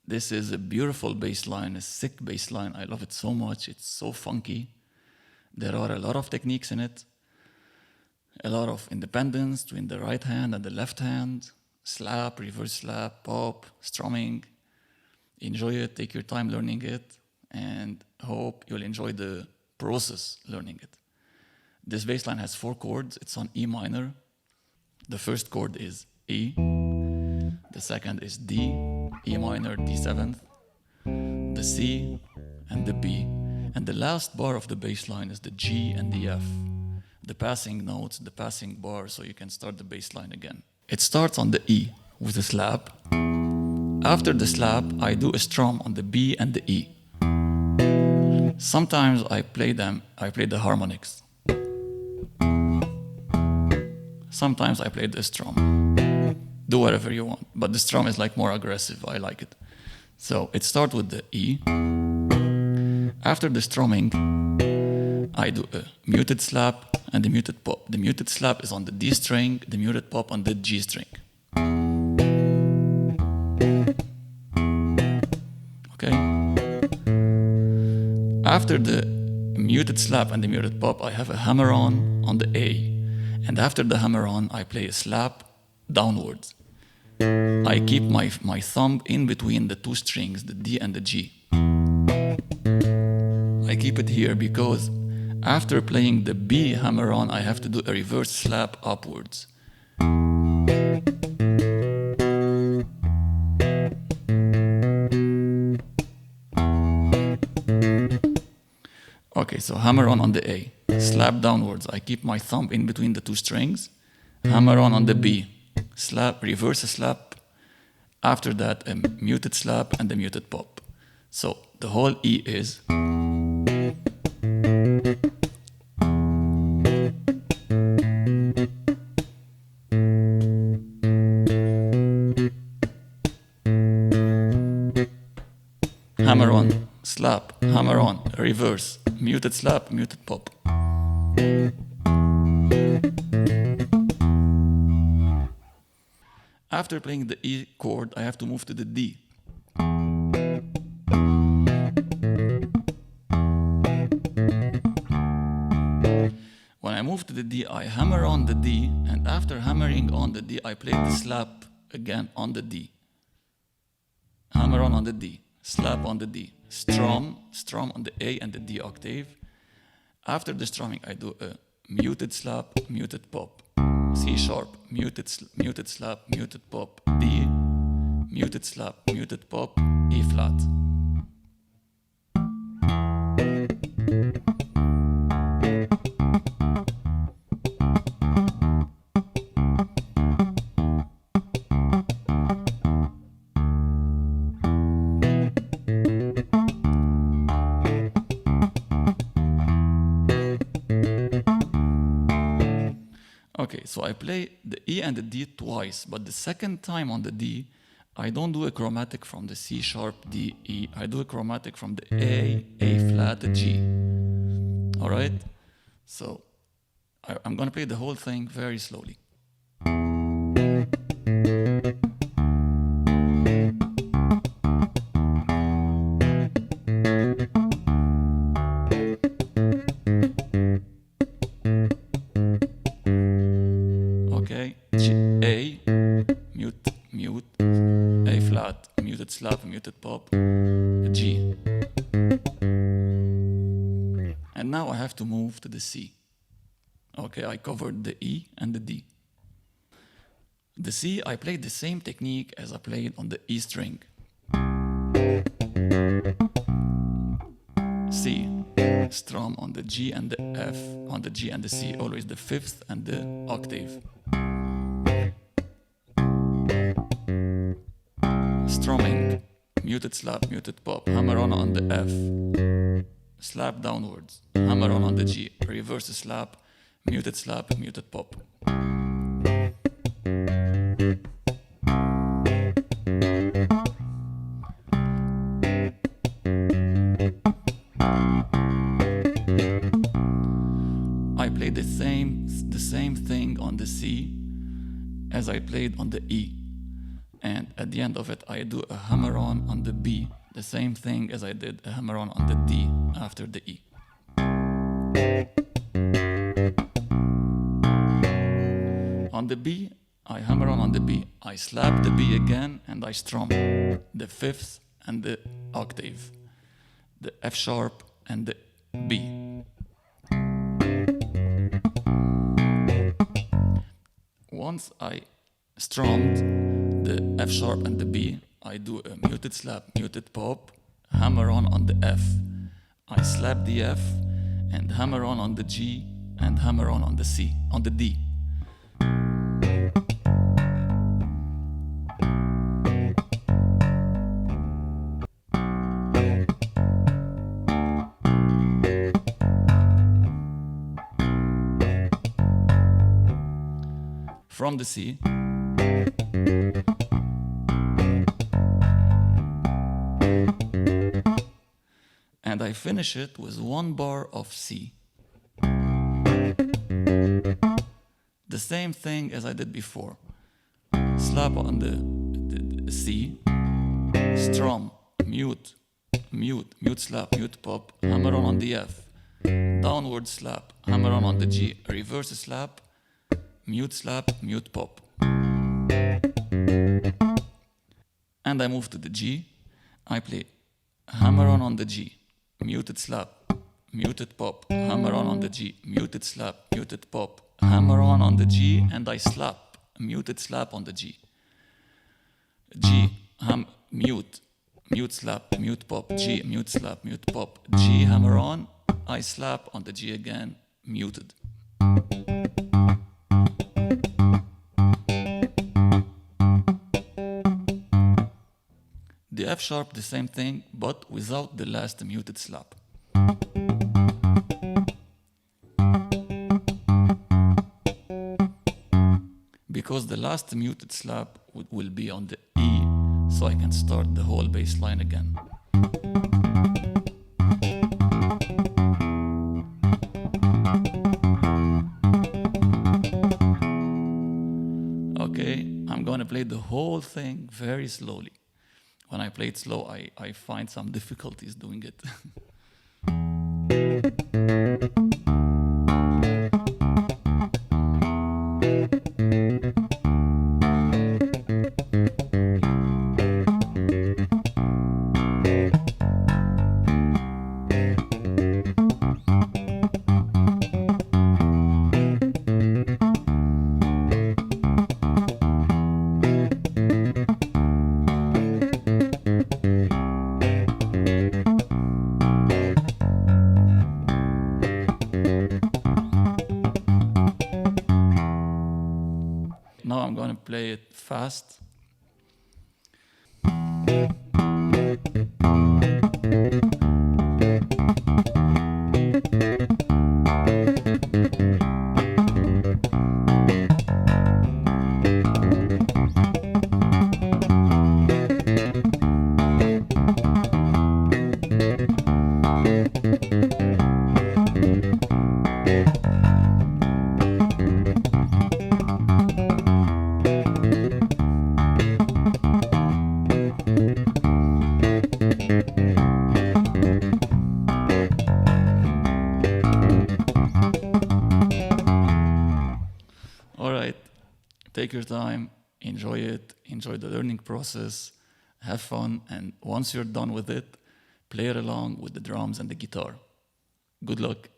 This is a beautiful bass line, a sick bass line. I love it so much. It's so funky. There are a lot of techniques in it. A lot of independence between the right hand and the left hand. Slap, reverse slap, pop, strumming. Enjoy it, take your time learning it, and hope you'll enjoy the process learning it. This bass line has 4 chords. It's on E minor. The first chord is E. The second is D, E minor, D7th, the C, and the B. And the last bar of the bass line is the G and the F. The passing notes, the passing bar, so you can start the bass line again. It starts on the E with a slap. After the slap, I do a strum on the B and the E. Sometimes I play the harmonics. Sometimes I play the strum. Do whatever you want, but the strum is like more aggressive. I like it. So it starts with the E. After the strumming, I do a muted slap and a muted pop. The muted slap is on the D string, the muted pop on the G string. Okay? After the muted slap and the muted pop, I have a hammer-on the A. And after the hammer-on, I play a slap downwards. I keep my thumb in between the 2 strings, the D and the G. I keep it here because after playing the B hammer-on, I have to do a reverse slap upwards. Okay, so hammer-on the A, slap downwards. I keep my thumb in between the 2 strings. Hammer-on the B, slap, reverse slap. After that, a muted slap and a muted pop. So the whole E is. Hammer-on, slap, hammer-on, reverse, muted slap, muted pop. After playing the E chord, I have to move to the D. When I move to the D, I hammer on the D, and after hammering on the D, I play the slap again on the D. Hammer on the D, slap on the D, strum on the A and the D octave. After the strumming, I do a muted slap, muted pop. C sharp, muted slap, muted pop, D, muted slap, muted pop, E flat. Okay, so I play the E and the D twice, but the second time on the D, I don't do a chromatic from the C sharp, D, E. I do a chromatic from the A flat, G. All right? So I'm going to play the whole thing very slowly. A, mute, A flat, muted slap, muted pop, G. And now I have to move to the C. Okay, I covered the E and the D. The C, I played the same technique as I played on the E string. C, strum on the G and the F, on the G and the C, always the 5th and the octave. Strumming, muted slap, muted pop, hammer on the F, slap downwards, hammer on the G, reverse slap, muted pop. I played the same thing on the C as I played on the E. And at the end of it, I do a hammer-on the B, the same thing as I did a hammer-on the D after the E. On the B, I hammer on the B. I slap the B again and I strum the fifth and the octave, the F sharp and the B. Once I strummed the F sharp and the B, I do a muted slap, muted pop, hammer on the F. I slap the F and hammer on the G and hammer on the C, on the D. From the C, and I finish it with one bar of C. The same thing as I did before. Slap on the C, strum, mute, slap, mute pop, hammer on the F, downward slap, hammer on the G, reverse slap, mute pop. And I move to the G. I play hammer on the G, muted slap, muted pop, hammer on the G, muted slap, muted pop, hammer on the G, and I slap, muted slap on the G. G, mute slap, mute pop, G, mute slap, mute pop, G, hammer on, I slap on the G again, muted. The F sharp, the same thing, but without the last muted slap. Because the last muted slap will be on the E, so I can start the whole bass line again. Okay, I'm gonna play the whole thing very slowly. When I play it slow, I find some difficulties doing it. Now I'm going to play it fast. All right, take your time, enjoy it, enjoy the learning process, have fun, and once you're done with it, play it along with the drums and the guitar. Good luck.